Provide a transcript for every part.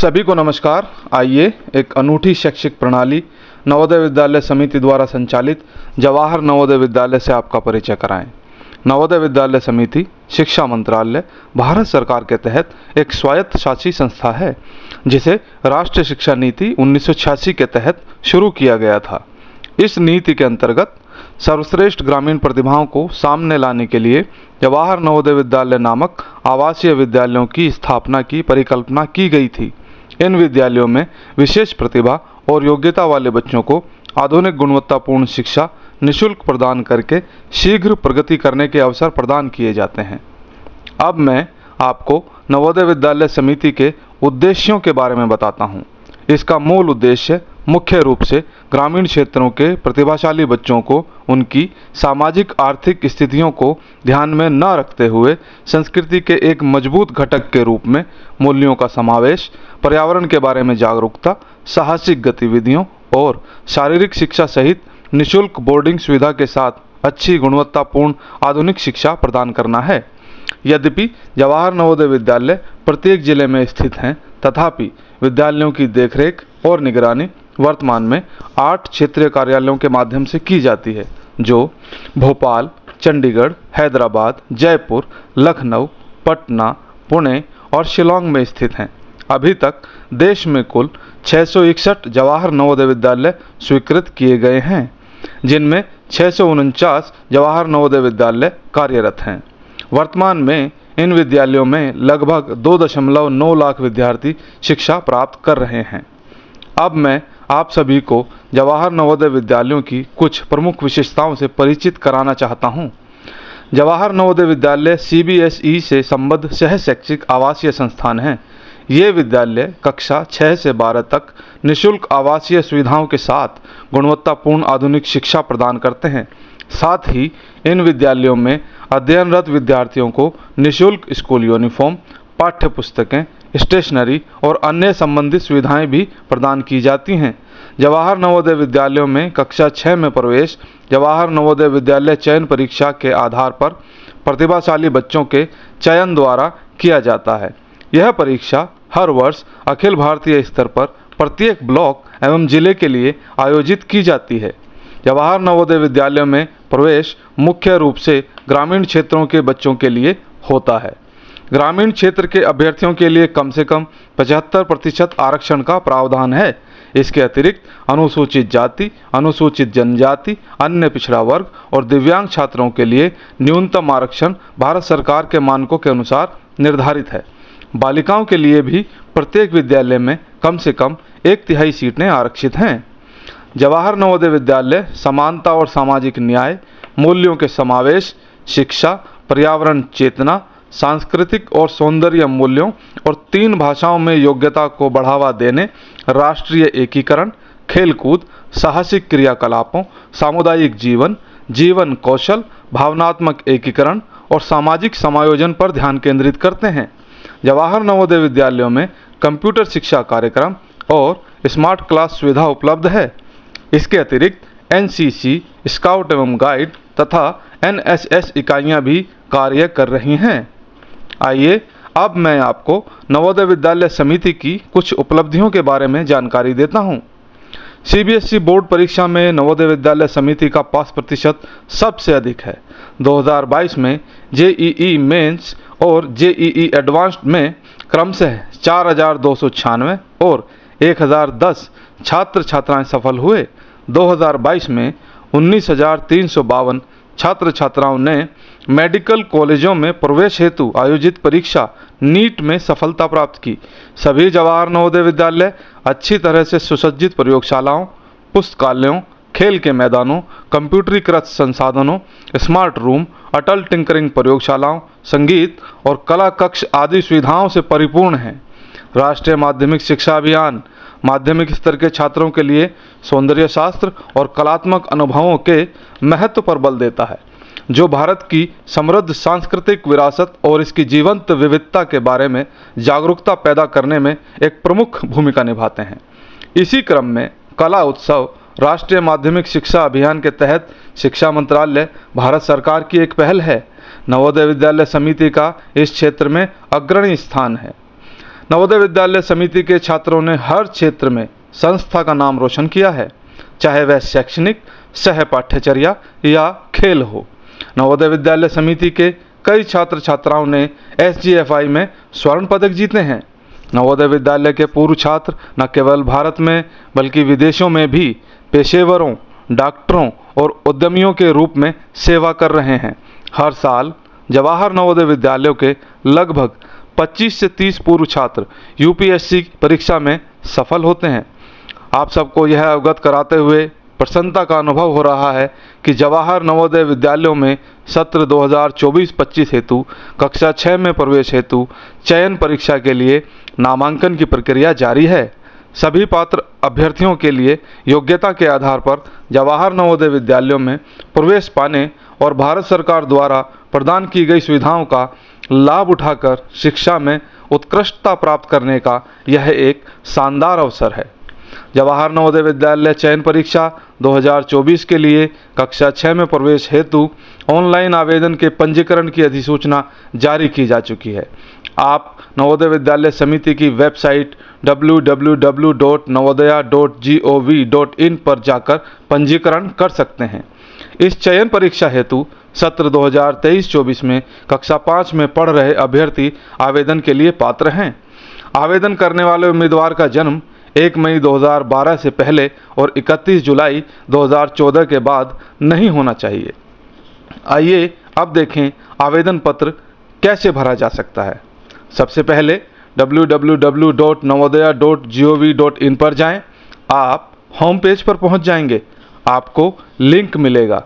सभी को नमस्कार। आइए एक अनूठी शैक्षिक प्रणाली नवोदय विद्यालय समिति द्वारा संचालित जवाहर नवोदय विद्यालय से आपका परिचय कराएं। नवोदय विद्यालय समिति शिक्षा मंत्रालय भारत सरकार के तहत एक स्वायत्त शासी संस्था है, जिसे राष्ट्रीय शिक्षा नीति 1986 के तहत शुरू किया गया था। इस नीति के अंतर्गत सर्वश्रेष्ठ ग्रामीण प्रतिभाओं को सामने लाने के लिए जवाहर नवोदय विद्यालय नामक आवासीय विद्यालयों की स्थापना की परिकल्पना की गई थी। इन विद्यालयों में विशेष प्रतिभा और योग्यता वाले बच्चों को आधुनिक गुणवत्तापूर्ण शिक्षा निःशुल्क प्रदान करके शीघ्र प्रगति करने के अवसर प्रदान किए जाते हैं। अब मैं आपको नवोदय विद्यालय समिति के उद्देश्यों के बारे में बताता हूँ। इसका मूल उद्देश्य मुख्य रूप से ग्रामीण क्षेत्रों के प्रतिभाशाली बच्चों को उनकी सामाजिक आर्थिक स्थितियों को ध्यान में न रखते हुए संस्कृति के एक मजबूत घटक के रूप में मूल्यों का समावेश, पर्यावरण के बारे में जागरूकता, साहसिक गतिविधियों और शारीरिक शिक्षा सहित निःशुल्क बोर्डिंग सुविधा के साथ अच्छी गुणवत्तापूर्ण आधुनिक शिक्षा प्रदान करना है। यद्यपि जवाहर नवोदय विद्यालय प्रत्येक जिले में स्थित हैं, तथापि विद्यालयों की देखरेख और निगरानी वर्तमान में 8 क्षेत्रीय कार्यालयों के माध्यम से की जाती है, जो भोपाल, चंडीगढ़, हैदराबाद, जयपुर, लखनऊ, पटना, पुणे और शिलांग में स्थित हैं। अभी तक देश में कुल 661 जवाहर नवोदय विद्यालय स्वीकृत किए गए हैं, जिनमें 649 जवाहर नवोदय विद्यालय कार्यरत हैं। वर्तमान में इन विद्यालयों में लगभग 2.9 लाख विद्यार्थी शिक्षा प्राप्त कर रहे हैं। अब मैं आप सभी को जवाहर नवोदय विद्यालयों की कुछ प्रमुख विशेषताओं से परिचित कराना चाहता हूं। जवाहर नवोदय विद्यालय CBSE से संबद्ध सह शैक्षिक आवासीय संस्थान हैं। ये विद्यालय कक्षा 6 से 12 तक निःशुल्क आवासीय सुविधाओं के साथ गुणवत्तापूर्ण आधुनिक शिक्षा प्रदान करते हैं। साथ ही इन विद्यालयों में अध्ययनरत विद्यार्थियों को निःशुल्क स्कूल यूनिफॉर्म, पाठ्य पुस्तकें, स्टेशनरी और अन्य संबंधित सुविधाएं भी प्रदान की जाती हैं। जवाहर नवोदय विद्यालयों में कक्षा 6 में प्रवेश जवाहर नवोदय विद्यालय चयन परीक्षा के आधार पर प्रतिभाशाली बच्चों के चयन द्वारा किया जाता है। यह परीक्षा हर वर्ष अखिल भारतीय स्तर पर प्रत्येक ब्लॉक एवं जिले के लिए आयोजित की जाती है। जवाहर नवोदय विद्यालयों में प्रवेश मुख्य रूप से ग्रामीण क्षेत्रों के बच्चों के लिए होता है। ग्रामीण क्षेत्र के अभ्यर्थियों के लिए कम से कम 75% आरक्षण का प्रावधान है। इसके अतिरिक्त अनुसूचित जाति, अनुसूचित जनजाति, अन्य पिछड़ा वर्ग और दिव्यांग छात्रों के लिए न्यूनतम आरक्षण भारत सरकार के मानकों के अनुसार निर्धारित है। बालिकाओं के लिए भी प्रत्येक विद्यालय में कम से कम 1/3 सीटें आरक्षित हैं। जवाहर नवोदय विद्यालय समानता और सामाजिक न्याय, मूल्यों के समावेश, शिक्षा, पर्यावरण चेतना, सांस्कृतिक और सौंदर्य मूल्यों और 3 भाषाओं में योग्यता को बढ़ावा देने, राष्ट्रीय एकीकरण, खेलकूद, साहसिक क्रियाकलापों, सामुदायिक जीवन, जीवन कौशल, भावनात्मक एकीकरण और सामाजिक समायोजन पर ध्यान केंद्रित करते हैं। जवाहर नवोदय विद्यालयों में कंप्यूटर शिक्षा कार्यक्रम और स्मार्ट क्लास सुविधा उपलब्ध है। इसके अतिरिक्त NCC, स्काउट एवं गाइड तथा NSS इकाइयाँ भी कार्य कर रही हैं। आइए अब मैं आपको नवोदय विद्यालय समिति की कुछ उपलब्धियों के बारे में जानकारी देता हूं। CBSE बोर्ड परीक्षा में नवोदय विद्यालय समिति का पास प्रतिशत सबसे अधिक है। 2022 में JEE मेंस और JEE एडवांस्ड में क्रमशः 4296 और 1010 छात्र छात्राएं सफल हुए। 2022 में 19352 छात्र छात्राओं ने मेडिकल कॉलेजों में प्रवेश हेतु आयोजित परीक्षा नीट में सफलता प्राप्त की। सभी जवाहर नवोदय विद्यालय अच्छी तरह से सुसज्जित प्रयोगशालाओं, पुस्तकालयों, खेल के मैदानों, कंप्यूटरीकृत संसाधनों, स्मार्ट रूम, अटल टिंकरिंग प्रयोगशालाओं, संगीत और कला कक्ष आदि सुविधाओं से परिपूर्ण हैं। राष्ट्रीय माध्यमिक शिक्षा अभियान माध्यमिक स्तर के छात्रों के लिए सौंदर्य शास्त्र और कलात्मक अनुभवों के महत्व पर बल देता है, जो भारत की समृद्ध सांस्कृतिक विरासत और इसकी जीवंत विविधता के बारे में जागरूकता पैदा करने में एक प्रमुख भूमिका निभाते हैं। इसी क्रम में कला उत्सव राष्ट्रीय माध्यमिक शिक्षा अभियान के तहत शिक्षा मंत्रालय भारत सरकार की एक पहल है। नवोदय विद्यालय समिति का इस क्षेत्र में अग्रणी स्थान है। नवोदय विद्यालय समिति के छात्रों ने हर क्षेत्र में संस्था का नाम रोशन किया है, चाहे वह शैक्षणिक, सह पाठ्यचर्या या खेल हो। नवोदय विद्यालय समिति के कई छात्र छात्राओं ने SGFI में स्वर्ण पदक जीते हैं। नवोदय विद्यालय के पूर्व छात्र न केवल भारत में बल्कि विदेशों में भी पेशेवरों, डॉक्टरों और उद्यमियों के रूप में सेवा कर रहे हैं। हर साल जवाहर नवोदय विद्यालयों के लगभग 25 से 30 पूर्व छात्र UPSC परीक्षा में सफल होते हैं। आप सबको यह अवगत कराते हुए प्रसन्नता का अनुभव हो रहा है कि जवाहर नवोदय विद्यालयों में सत्र 2024-25 हेतु कक्षा 6 में प्रवेश हेतु चयन परीक्षा के लिए नामांकन की प्रक्रिया जारी है। सभी पात्र अभ्यर्थियों के लिए योग्यता के आधार पर जवाहर नवोदय विद्यालयों में प्रवेश पाने और भारत सरकार द्वारा प्रदान की गई सुविधाओं का लाभ उठाकर शिक्षा में उत्कृष्टता प्राप्त करने का यह एक शानदार अवसर है। जवाहर नवोदय विद्यालय चयन परीक्षा 2024 के लिए कक्षा 6 में प्रवेश हेतु ऑनलाइन आवेदन के पंजीकरण की अधिसूचना जारी की जा चुकी है। आप नवोदय विद्यालय समिति की वेबसाइट www.navodaya.gov.in पर जाकर पंजीकरण कर सकते हैं। इस चयन परीक्षा हेतु सत्र 2023-24 में कक्षा 5 में पढ़ रहे अभ्यर्थी आवेदन के लिए पात्र हैं। आवेदन करने वाले उम्मीदवार का जन्म 1 मई 2012 से पहले और 31 जुलाई 2014 के बाद नहीं होना चाहिए। आइए अब देखें आवेदन पत्र कैसे भरा जा सकता है। सबसे पहले www.navodaya.gov.in पर जाएं। आप होम पेज पर पहुंच जाएंगे। आपको लिंक मिलेगा,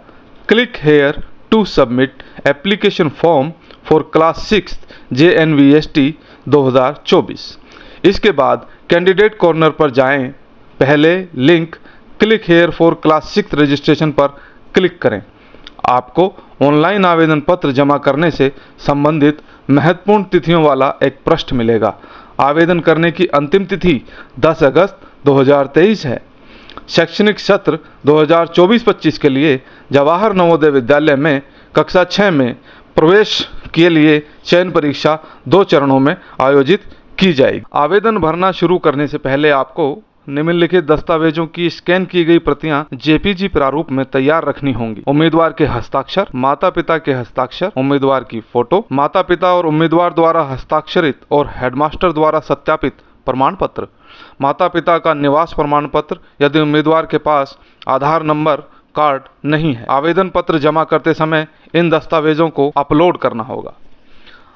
click here to submit application form for class 6 JNVST 2024। इसके बाद कैंडिडेट कॉर्नर पर जाएं। पहले link click here for class 6 registration पर क्लिक करें। आपको ऑनलाइन आवेदन पत्र जमा करने से संबंधित महत्वपूर्ण तिथियों वाला एक पृष्ठ मिलेगा। आवेदन करने की अंतिम तिथि 10 अगस्त 2023 है। शैक्षणिक सत्र 2024-25 के लिए जवाहर नवोदय विद्यालय में कक्षा 6 में प्रवेश के लिए चयन परीक्षा 2 चरणों में आयोजित की जाएगी। आवेदन भरना शुरू करने से पहले आपको निम्नलिखित दस्तावेजों की स्कैन की गई प्रतियां JPG प्रारूप में तैयार रखनी होंगी। उम्मीदवार के हस्ताक्षर, माता पिता के हस्ताक्षर, उम्मीदवार की फोटो, माता पिता और उम्मीदवार द्वारा हस्ताक्षरित और हेडमास्टर द्वारा सत्यापित प्रमाण पत्र, माता पिता का निवास प्रमाण पत्र यदि उम्मीदवार के पास आधार नंबर कार्ड नहीं है। आवेदन पत्र जमा करते समय इन दस्तावेजों को अपलोड करना होगा।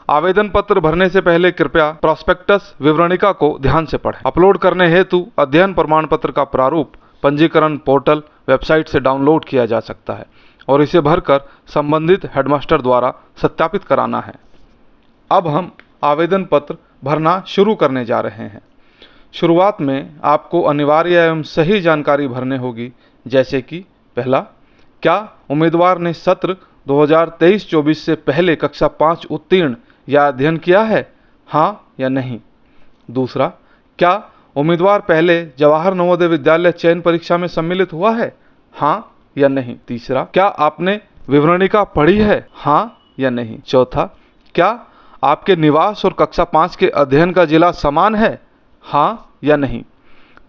आवेदन पत्र भरने से पहले कृपया प्रॉस्पेक्टस विवरणिका को ध्यान से पढ़ें। अपलोड करने हेतु अध्ययन प्रमाण पत्र का प्रारूप पंजीकरण पोर्टल वेबसाइट से डाउनलोड किया जा सकता है और इसे भरकर संबंधित हेडमास्टर द्वारा सत्यापित कराना है। अब हम आवेदन पत्र भरना शुरू करने जा रहे हैं। शुरुआत में आपको अनिवार्य एवं सही जानकारी भरने होगी, जैसे कि पहला, क्या उम्मीदवार ने सत्र 2023-24 से पहले कक्षा 5 उत्तीर्ण या अध्ययन किया है, हाँ या नहीं। दूसरा, क्या उम्मीदवार पहले जवाहर नवोदय विद्यालय चयन परीक्षा में सम्मिलित हुआ है, हाँ या नहीं। तीसरा, क्या आपने विवरणिका पढ़ी है, हाँ या नहीं। चौथा, क्या आपके निवास और कक्षा 5 के अध्ययन का जिला समान है, हाँ या नहीं।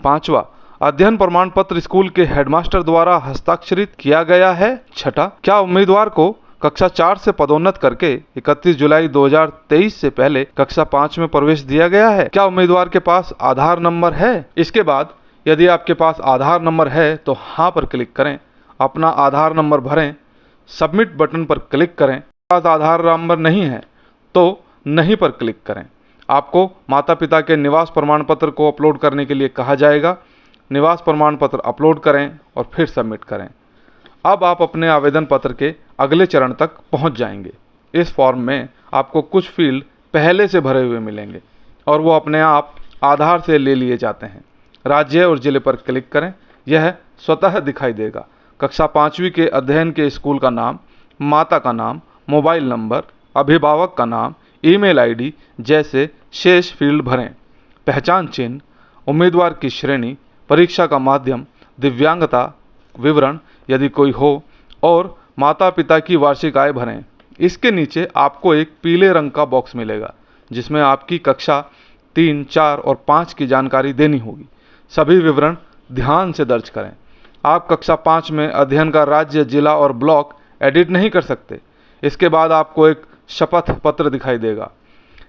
पांचवा, अध्ययन प्रमाण पत्र स्कूल के हेडमास्टर द्वारा हस्ताक्षरित किया गया है। छठा, क्या उम्मीदवार को कक्षा 4 से पदोन्नत करके 31 जुलाई 2023 से पहले कक्षा 5 में प्रवेश दिया गया है। क्या उम्मीदवार के पास आधार नंबर है। इसके बाद यदि आपके पास आधार नंबर है तो हाँ पर क्लिक करें, अपना आधार नंबर भरें, सबमिट बटन पर क्लिक करें। पास आधार नंबर नहीं है तो नहीं पर क्लिक करें। आपको माता पिता के निवास प्रमाण पत्र को अपलोड करने के लिए कहा जाएगा। निवास प्रमाण पत्र अपलोड करें और फिर सबमिट करें। अब आप अपने आवेदन पत्र के अगले चरण तक पहुंच जाएंगे। इस फॉर्म में आपको कुछ फील्ड पहले से भरे हुए मिलेंगे और वो अपने आप आधार से ले लिए जाते हैं। राज्य और जिले पर क्लिक करें, यह स्वतः दिखाई देगा। कक्षा 5वीं के अध्ययन के स्कूल का नाम, माता का नाम, मोबाइल नंबर, अभिभावक का नाम, ईमेल आईडी जैसे शेष फील्ड भरें। पहचान चिन्ह, उम्मीदवार की श्रेणी, परीक्षा का माध्यम, दिव्यांगता विवरण यदि कोई हो और माता पिता की वार्षिक आय भरें। इसके नीचे आपको एक पीले रंग का बॉक्स मिलेगा जिसमें आपकी कक्षा 3, 4 और 5 की जानकारी देनी होगी। सभी विवरण ध्यान से दर्ज करें। आप कक्षा 5 में अध्ययन का राज्य, जिला और ब्लॉक एडिट नहीं कर सकते। इसके बाद आपको एक शपथ पत्र दिखाई देगा,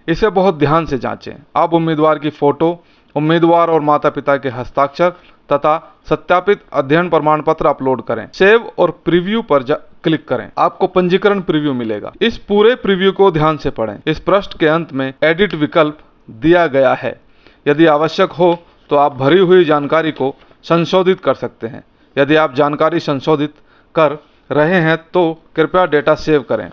इसे बहुत ध्यान से जांचें। अब उम्मीदवार की फोटो, उम्मीदवार और माता पिता के हस्ताक्षर तथा सत्यापित अध्ययन प्रमाण पत्र अपलोड करें। सेव और प्रीव्यू पर क्लिक करें। आपको पंजीकरण प्रीव्यू मिलेगा। इस पूरे प्रीव्यू को ध्यान से पढ़ें। इस पृष्ठ के अंत में एडिट विकल्प दिया गया है। यदि आवश्यक हो तो आप भरी हुई जानकारी को संशोधित कर सकते हैं। यदि आप जानकारी संशोधित कर रहे हैं तो कृपया डेटा सेव करें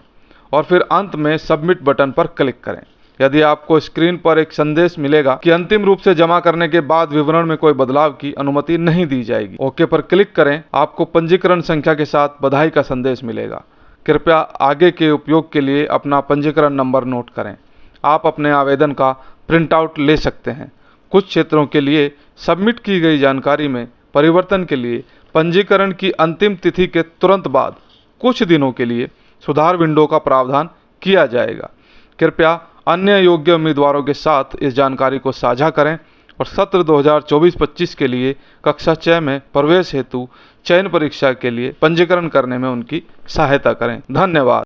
और फिर अंत में सबमिट बटन पर क्लिक करें। यदि आपको स्क्रीन पर एक संदेश मिलेगा कि अंतिम रूप से जमा करने के बाद विवरण में कोई बदलाव की अनुमति नहीं दी जाएगी, ओके पर क्लिक करें। आपको पंजीकरण संख्या के साथ बधाई का संदेश मिलेगा। कृपया आगे के उपयोग के लिए अपना पंजीकरण नंबर नोट करें। आप अपने आवेदन का प्रिंट आउट ले सकते हैं। कुछ क्षेत्रों के लिए सबमिट की गई जानकारी में परिवर्तन के लिए पंजीकरण की अंतिम तिथि के तुरंत बाद कुछ दिनों के लिए सुधार विंडो का प्रावधान किया जाएगा। कृपया अन्य योग्य उम्मीदवारों के साथ इस जानकारी को साझा करें और सत्र 2024-25 के लिए कक्षा 6 में प्रवेश हेतु चयन परीक्षा के लिए पंजीकरण करने में उनकी सहायता करें। धन्यवाद।